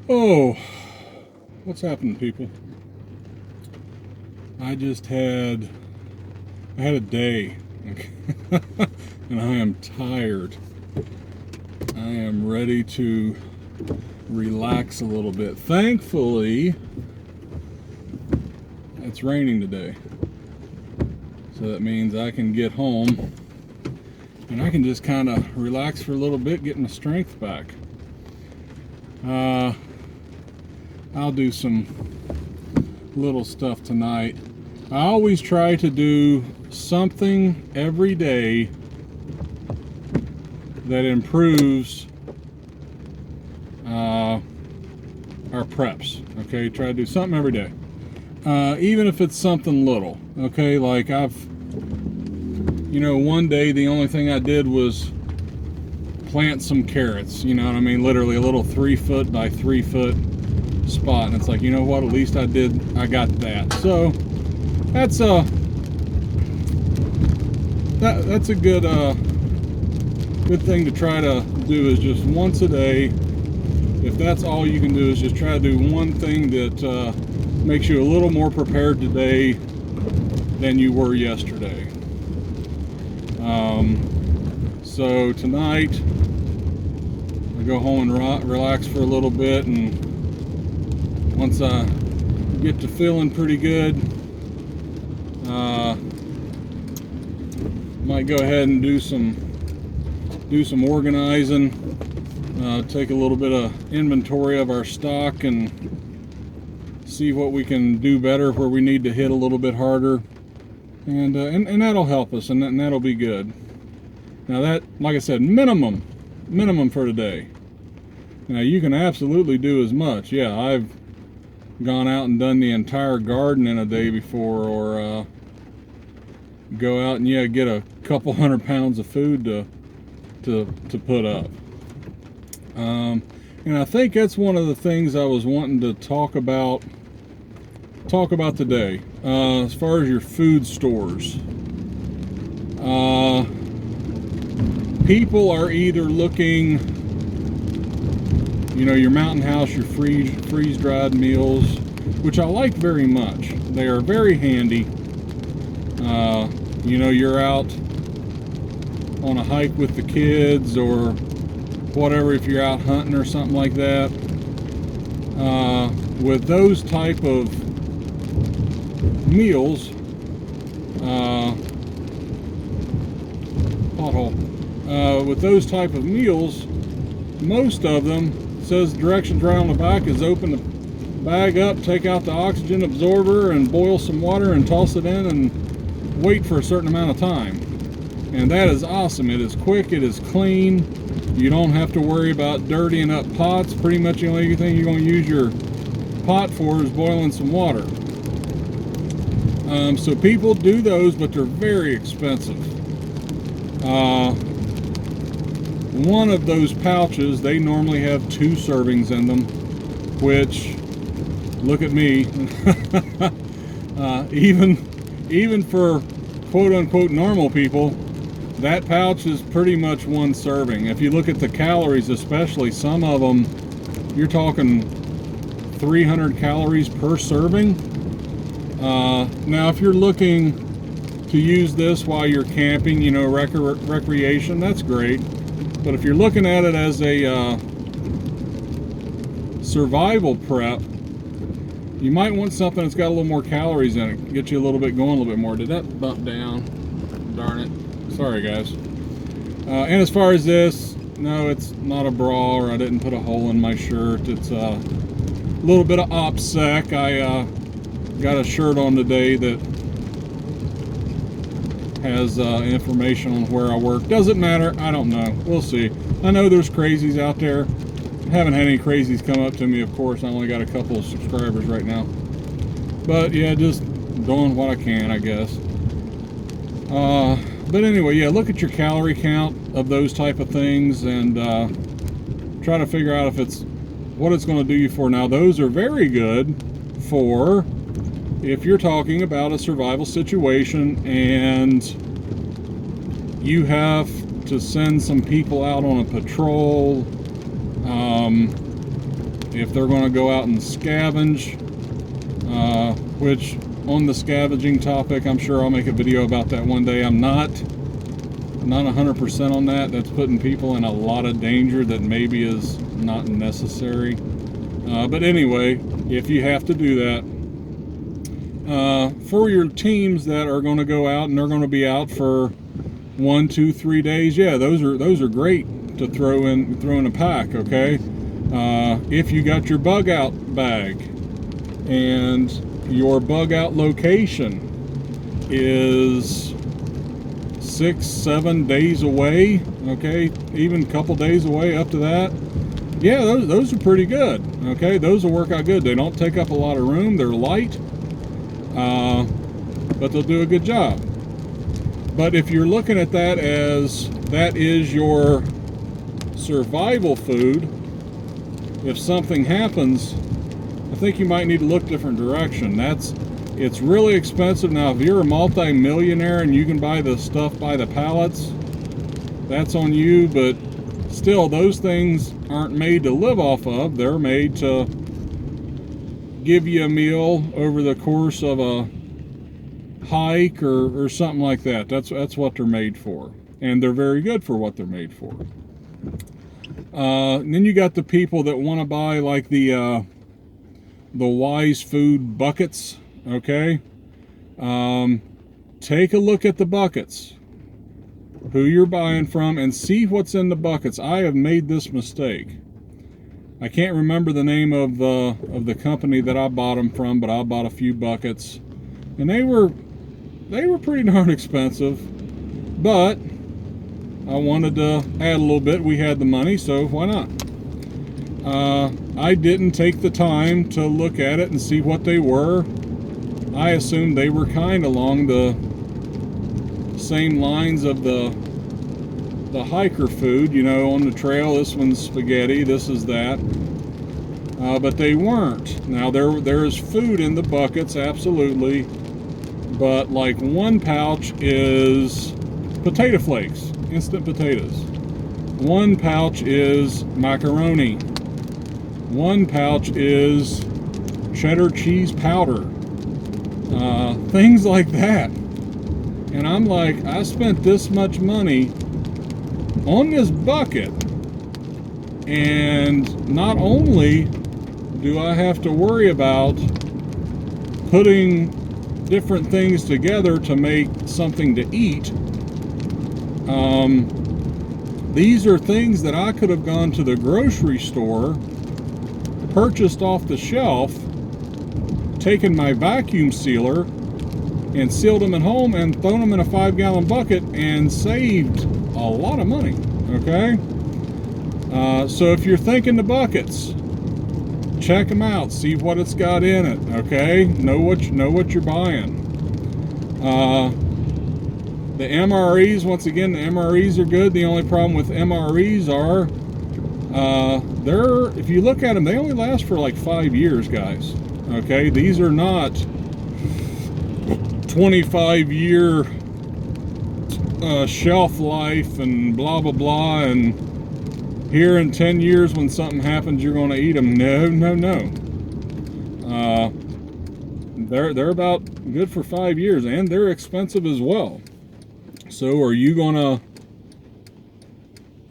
Oh, what's happening, people? I had a day, and I am tired. I am ready to relax a little bit. Thankfully, it's raining today, so that means I can get home and I can just kind of relax for a little bit, get my strength back. I'll do some little stuff tonight. I always try to do something every day that improves our preps. Okay, try to do something every day, even if it's something little. Okay, like one day the only thing I did was plant some carrots. You know what I mean? Literally a little 3-foot by 3-foot spot, and it's like, you know what? At least I got that. So that's a good thing to try to do, is just once a day. If that's all you can do, is just try to do one thing that makes you a little more prepared today than you were yesterday. So tonight I go home and relax for a little bit, and once I get to feeling pretty good, might go ahead and do some organizing, take a little bit of inventory of our stock and see what we can do better, where we need to hit a little bit harder, and that'll help us, and that'll be good. Now that, like I said, minimum for today. Now you can absolutely do as much. Yeah, I've gone out and done the entire garden in a day before, or go out and get a couple 100 pounds of food to put up. And I think that's one of the things I was wanting to talk about today, as far as your food stores. People are either looking, your Mountain House, your freeze-dried meals, which I like very much. They are very handy. You're out on a hike with the kids or whatever, if you're out hunting or something like that. With those type of meals, with those type of meals, most of them, says directions right on the back, is open the bag up, take out the oxygen absorber, and boil some water and toss it in and wait for a certain amount of time. And that is awesome. It is quick, it is clean. You don't have to worry about dirtying up pots. Pretty much the only thing you're going to use your pot for is boiling some water. So people do those, but they're very expensive. One of those pouches, they normally have 2 servings in them, which, look at me, even for quote-unquote normal people, that pouch is pretty much 1 serving. If you look at the calories, especially, some of them, you're talking 300 calories per serving. Now, if you're looking to use this while you're camping, recreation, that's great. But if you're looking at it as a survival prep, you might want something that's got a little more calories in it, get you a little bit going, a little bit more. Did that bump down? Darn it. Sorry, guys. And as far as this, no, it's not a bra, or I didn't put a hole in my shirt. It's a little bit of OPSEC. I got a shirt on today that has information on where I work. Doesn't matter. I don't know. We'll see. I know there's crazies out there. I haven't had any crazies come up to me, of course. I only got a couple of subscribers right now. But yeah, just doing what I can, I guess. But anyway, yeah, look at your calorie count of those type of things, and try to figure out what it's going to do you for. Now, those are very good for if you're talking about a survival situation and you have to send some people out on a patrol, if they're going to go out and scavenge, which on the scavenging topic, I'm sure I'll make a video about that one day. I'm not 100% on that. That's putting people in a lot of danger that maybe is not necessary. But anyway, if you have to do that, for your teams that are going to go out and they're going to be out for 1, 2, 3 days, yeah, those are great to throw in a pack. Okay, if you got your bug out bag and your bug out location is 6, 7 days away, okay, even a couple days away up to that, yeah, those are pretty good. Okay, those will work out good. They don't take up a lot of room. They're light, but they'll do a good job. But if you're looking at that as that is your survival food, if something happens, I think you might need to look different direction. It's really expensive. Now, if you're a multi-millionaire and you can buy the stuff by the pallets, that's on you, but still, those things aren't made to live off of. They're made to give you a meal over the course of a hike or something like that. That's what they're made for, and they're very good for what they're made for. And then you got the people that want to buy like the Wise Food buckets. Okay, take a look at the buckets, who you're buying from, and see what's in the buckets. I have made this mistake. I can't remember the name of the company that I bought them from, but I bought a few buckets, and they were pretty darn expensive. But I wanted to add a little bit. We had the money, so why not? I didn't take the time to look at it and see what they were. I assumed they were kind of along the same lines of the hiker food, you know, on the trail. This one's spaghetti, this is that, but they weren't. Now there is food in the buckets, absolutely, but like one pouch is potato flakes, instant potatoes. One pouch is macaroni. One pouch is cheddar cheese powder, things like that. And I'm like, I spent this much money on this bucket, and not only do I have to worry about putting different things together to make something to eat, these are things that I could have gone to the grocery store, purchased off the shelf, taken my vacuum sealer and sealed them at home and thrown them in a 5-gallon bucket and saved a lot of money. Okay, so if you're thinking the buckets, check them out, see what it's got in it. Okay, know what you're buying. The MREs, once again, the MREs are good. The only problem with MREs are if you look at them, they only last for like 5 years, guys. Okay, these are not 25-year shelf life and blah blah blah, and here in 10 years when something happens you're going to eat them. No. They're about good for 5 years, and they're expensive as well. So are you going to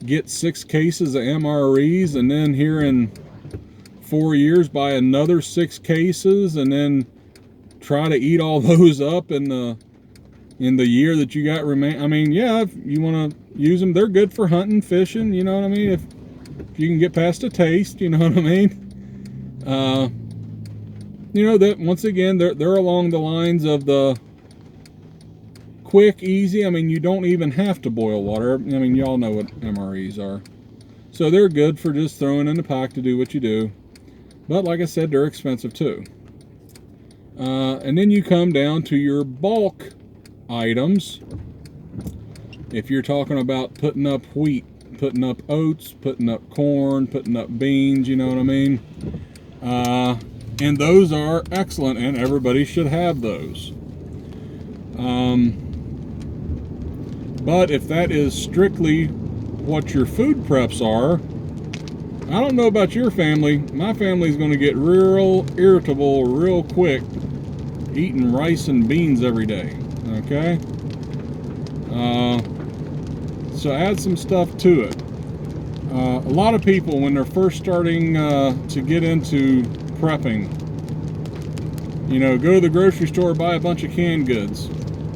get 6 cases of MREs and then here in 4 years buy another 6 cases and then try to eat all those up in the year that you got remain? I mean, yeah, if you want to use them, they're good for hunting, fishing, you know what I mean? If you can get past a taste, you know what I mean? You know, that once again, they're along the lines of the quick, easy. I mean, you don't even have to boil water. I mean, y'all know what MREs are. So they're good for just throwing in the pack to do what you do. But like I said, they're expensive too. And then you come down to your bulk items. If you're talking about putting up wheat, putting up oats, putting up corn, putting up beans, you know what I mean? And those are excellent, and everybody should have those. But if that is strictly what your food preps are, I don't know about your family. My family's going to get real irritable real quick eating rice and beans every day. Okay? So add some stuff to it. A lot of people, when they're first starting to get into prepping, you know, go to the grocery store, buy a bunch of canned goods.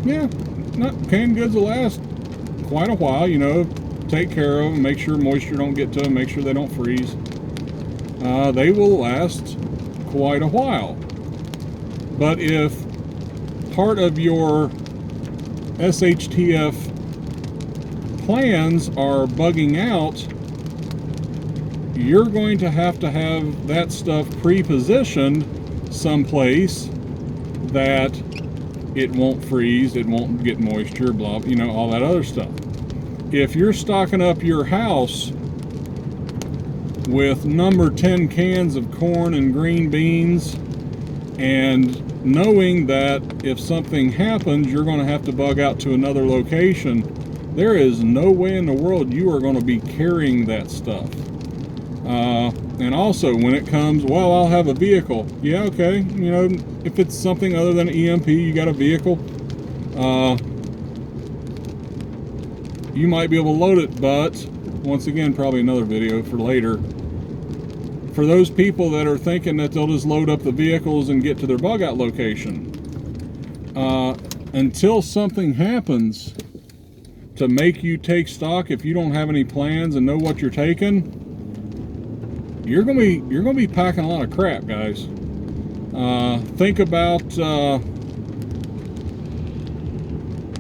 Yeah, canned goods will last quite a while, you know. Take care of them, make sure moisture don't get to them, make sure they don't freeze. They will last quite a while. But if part of your shtf plans are bugging out, you're going to have that stuff pre-positioned someplace that it won't freeze, it won't get moisture, blah, you know, all that other stuff. If you're stocking up your house with number 10 cans of corn and green beans, and knowing that if something happens, you're going to have to bug out to another location, there is no way in the world you are going to be carrying that stuff. And also, when it comes, well, I'll have a vehicle. Yeah, okay. You know, if it's something other than EMP, you got a vehicle. You might be able to load it, but once again, probably another video for later. For those people that are thinking that they'll just load up the vehicles and get to their bug out location, until something happens to make you take stock, if you don't have any plans and know what you're taking, you're gonna be packing a lot of crap, guys. Think about,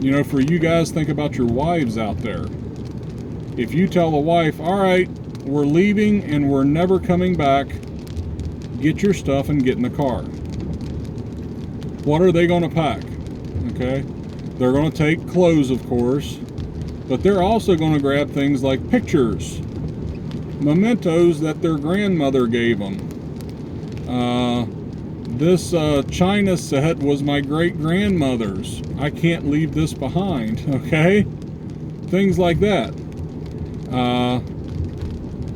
you know, for you guys, think about your wives out there. If you tell the wife, all right, we're leaving and we're never coming back, get your stuff and get in the car. What are they going to pack? Okay, they're going to take clothes, of course, but they're also going to grab things like pictures, mementos that their grandmother gave them. This china set was my great-grandmother's. I can't leave this behind, okay? Things like that.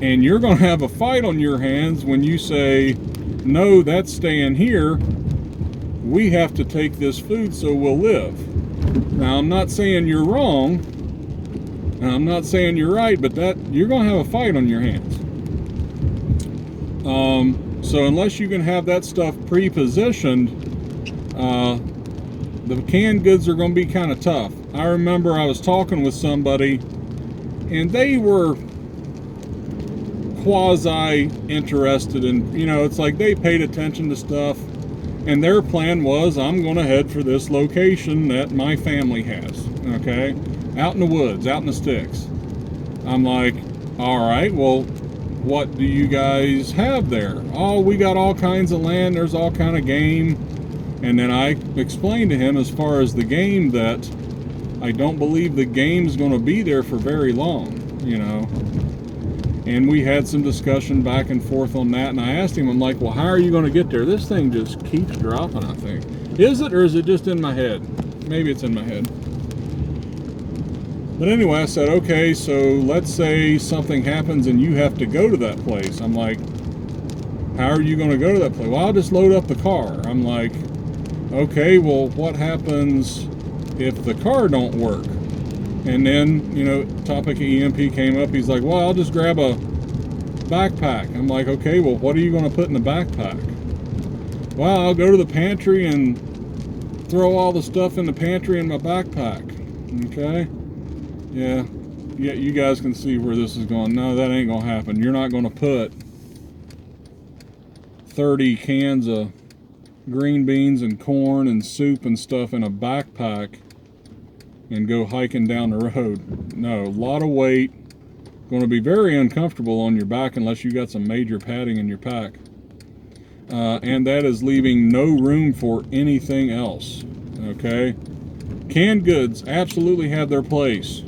And you're going to have a fight on your hands when you say, no, that's staying here. We have to take this food so we'll live. Now, I'm not saying you're wrong, and I'm not saying you're right, but you're going to have a fight on your hands. So unless you can have that stuff pre-positioned, the canned goods are going to be kind of tough. I remember I was talking with somebody, and they were quasi-interested in, you know, it's like they paid attention to stuff, and their plan was, I'm going to head for this location that my family has, okay? Out in the woods, out in the sticks. I'm like, all right, well, what do you guys have there? Oh, we got all kinds of land, there's all kind of game. And then I explained to him, as far as the game, that I don't believe the game's going to be there for very long, you know. And we had some discussion back and forth on that, and I asked him, I'm like, well, how are you going to get there? This thing just keeps dropping, I think. Is it, or is it just in my head? Maybe it's in my head. But anyway, I said, okay, so let's say something happens and you have to go to that place. I'm like, how are you going to go to that place? Well, I'll just load up the car. I'm like, okay, well, what happens if the car don't work? And then, you know, topic of EMP came up. He's like, well, I'll just grab a backpack. I'm like, okay, well, what are you going to put in the backpack? Well, I'll go to the pantry and throw all the stuff in the pantry in my backpack. Okay? Yeah, you guys can see where this is going. No, that ain't going to happen. You're not going to put 30 cans of green beans and corn and soup and stuff in a backpack and go hiking down the road. No, a lot of weight. Going to be very uncomfortable on your back unless you got some major padding in your pack. And that is leaving no room for anything else. Okay? Canned goods absolutely have their place.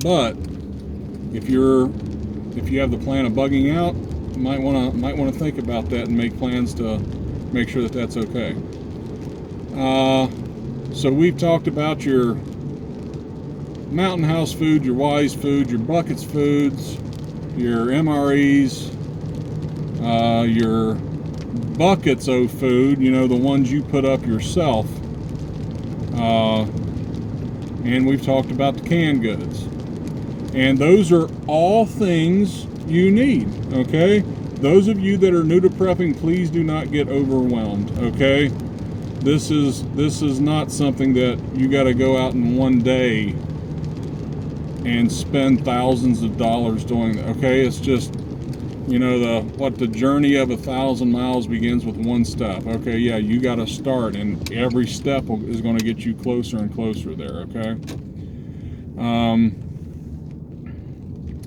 But if you have the plan of bugging out, you might want to think about that and make plans to make sure that that's okay. So we've talked about your Mountain House food, your Wise food, your Buckets foods, your MREs, your Buckets of food, you know, the ones you put up yourself. And we've talked about the canned goods. And those are all things you need, okay? Those of you that are new to prepping, please do not get overwhelmed, okay? This is not something that you got to go out in one day and spend thousands of dollars doing, okay? It's just, you know, the journey of 1,000 miles begins with one step. Okay, yeah, you got to start, and every step is going to get you closer and closer there. Okay.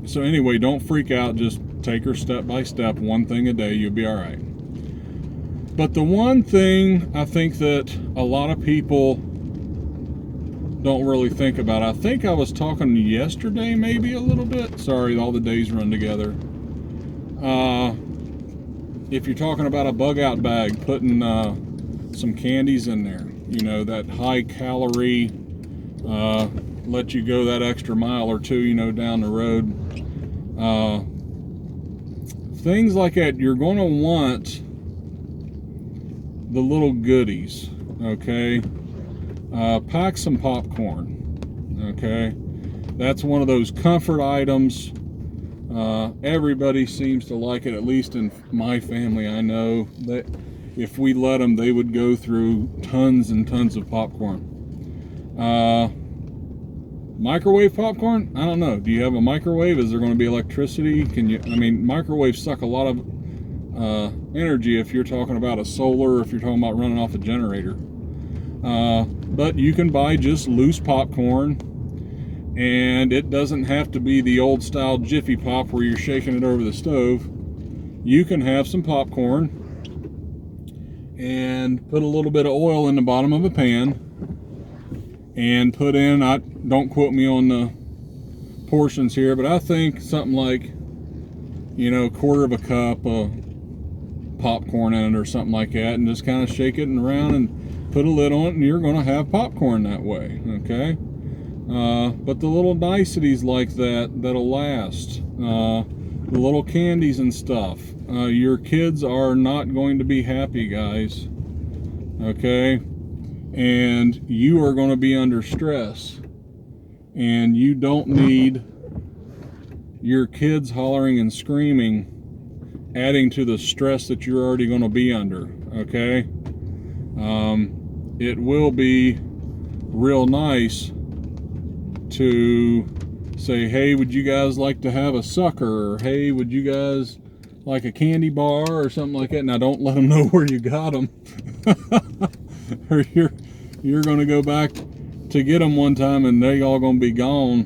So anyway, don't freak out. Just take her step by step, one thing a day. You'll be all right. But the one thing I think that a lot of people don't really think about, I think I was talking yesterday, maybe a little bit. Sorry, all the days run together. If you're talking about a bug out bag, putting some candies in there, you know, that high calorie, let you go that extra mile or two, you know, down the road. Things like that, you're going to want the little goodies, okay? Pack some popcorn, okay? That's one of those comfort items. Everybody seems to like it, at least in my family. I know that if we let them, they would go through tons and tons of popcorn. Microwave popcorn? I don't know. Do you have a microwave? Is there going to be electricity? I mean, microwaves suck a lot of energy if you're talking about a solar, or if you're talking about running off a generator. But you can buy just loose popcorn, and it doesn't have to be the old style Jiffy Pop where you're shaking it over the stove. You can have some popcorn and put a little bit of oil in the bottom of a pan and put in, don't quote me on the portions here, but I think something like, you know, 1/4 of a cup of popcorn in it or something like that, and just kind of shake it around and put a lid on it, and you're going to have popcorn that way, okay? But the little niceties like that'll last. The little candies and stuff. Your kids are not going to be happy, guys. Okay? And you are going to be under stress. And you don't need your kids hollering and screaming, adding to the stress that you're already going to be under. Okay? It will be real nice to say, hey, would you guys like to have a sucker? Or hey, would you guys like a candy bar or something like that? Now, don't let them know where you got them. Or you're going to go back to get them one time and they all going to be gone.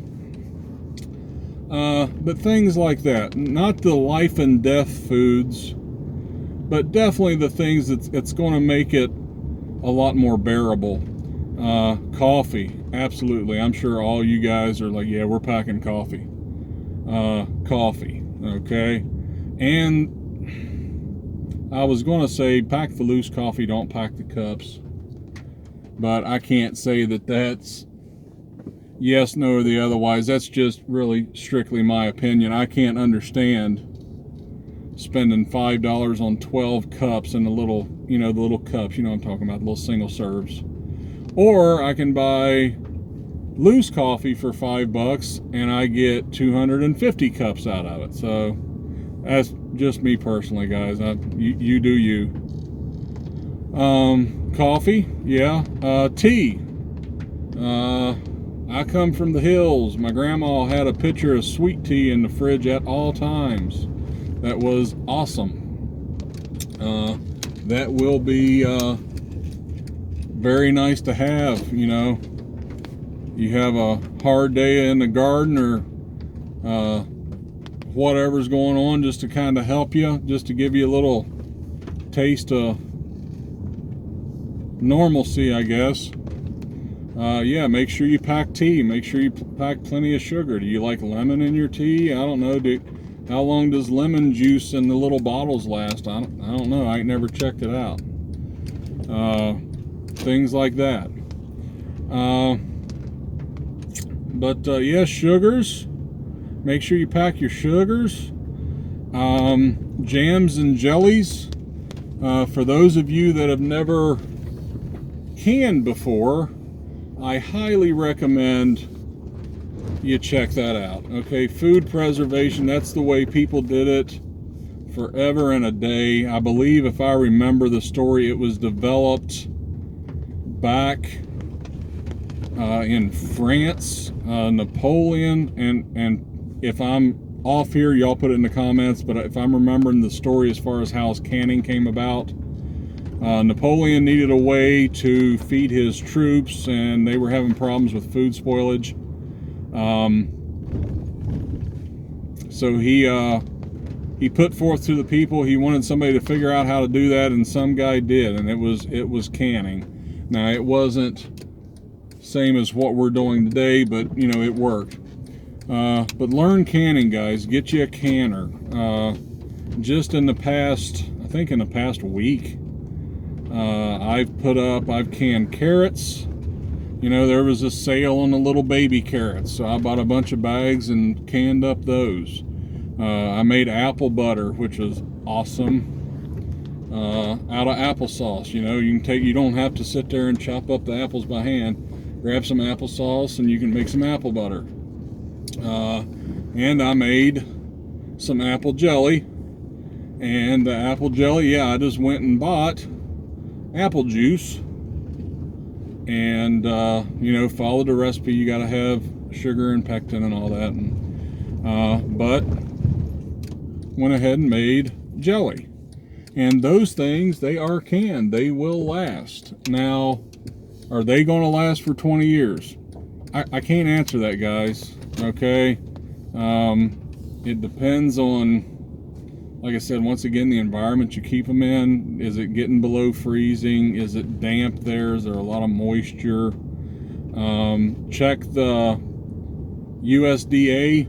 But things like that, not the life and death foods, but definitely the things that's going to make it a lot more bearable. Coffee, absolutely. I'm sure all you guys are like, yeah, we're packing coffee. Coffee, okay? And I was going to say pack the loose coffee, don't pack the cups. But I can't say that that's yes, no, or the otherwise. That's just really strictly my opinion. I can't understand spending $5 on 12 cups and the little, you know, the little cups, you know what I'm talking about, the little single serves. Or I can buy loose coffee for $5 and I get 250 cups out of it. So that's just me personally, guys. You do you. Coffee, yeah. Tea. I come from the hills. My grandma had a pitcher of sweet tea in the fridge at all times. That was awesome. That will be very nice to have, you know. You have a hard day in the garden or whatever's going on, just to kind of help you, just to give you a little taste of normalcy, I guess. Yeah, make sure you pack tea. Make sure you pack plenty of sugar. Do you like lemon in your tea? I don't know. How long does lemon juice in the little bottles last? I don't know. I ain't never checked it out. Things like that. But yeah, sugars. Make sure you pack your sugars. Jams and jellies. For those of you that have never canned before, I highly recommend you check that out. Okay, food preservation, that's the way people did it forever and a day. I believe, if I remember the story, it was developed back in France, Napoleon, and if I'm off here, y'all put it in the comments, but if I'm remembering the story as far as how canning came about, Napoleon needed a way to feed his troops, and they were having problems with food spoilage. So he put forth to the people, he wanted somebody to figure out how to do that, and some guy did, and it was canning. Now, it wasn't same as what we're doing today, but you know, it worked. But learn canning, guys. Get you a canner. Just in the past, I think in the past week, I've canned carrots. You know, there was a sale on the little baby carrots, so I bought a bunch of bags and canned up those. I made apple butter, which was awesome, out of applesauce. You know, you don't have to sit there and chop up the apples by hand. Grab some applesauce and you can make some apple butter. And I made some apple jelly. And the apple jelly, yeah, I just went and bought apple juice. And, you know, followed the recipe. You got to have sugar and pectin and all that. And, but went ahead and made jelly. And those things, they are canned. They will last. Now, are they going to last for 20 years? I can't answer that, guys. Okay? It depends on, like I said, once again, the environment you keep them in. Is it getting below freezing? Is it damp there? Is there a lot of moisture? Check the USDA.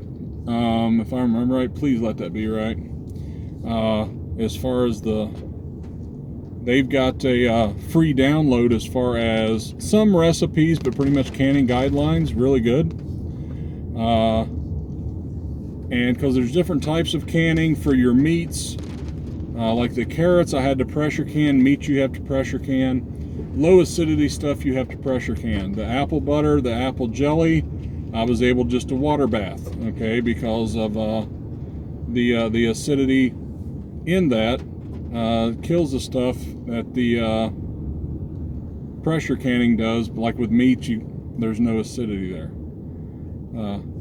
If I remember right, please let that be right. As far as they've got a free download as far as some recipes, but pretty much canning guidelines, really good. And because there's different types of canning for your meats, like the carrots, I had to pressure can. Meat, you have to pressure can. Low acidity stuff, you have to pressure can. The apple butter, the apple jelly, I was able just to water bath, okay, because of the acidity in that. Kills the stuff that the pressure canning does. Like with meat, there's no acidity there.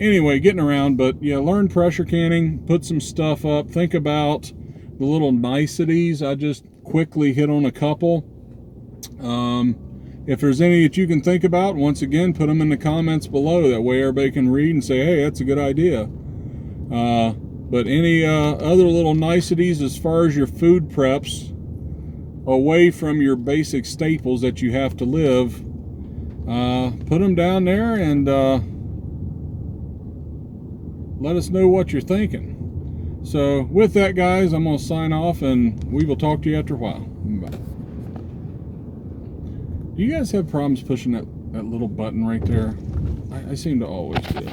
Anyway, getting around, but yeah, learn pressure canning, put some stuff up, think about the little niceties. I just quickly hit on a couple. If there's any that you can think about, once again, put them in the comments below. That way everybody can read and say, hey, that's a good idea. But any other little niceties as far as your food preps, away from your basic staples that you have to live, put them down there and let us know what you're thinking. So with that, guys, I'm going to sign off, and we will talk to you after a while. Bye. Do you guys have problems pushing that little button right there? I seem to always do.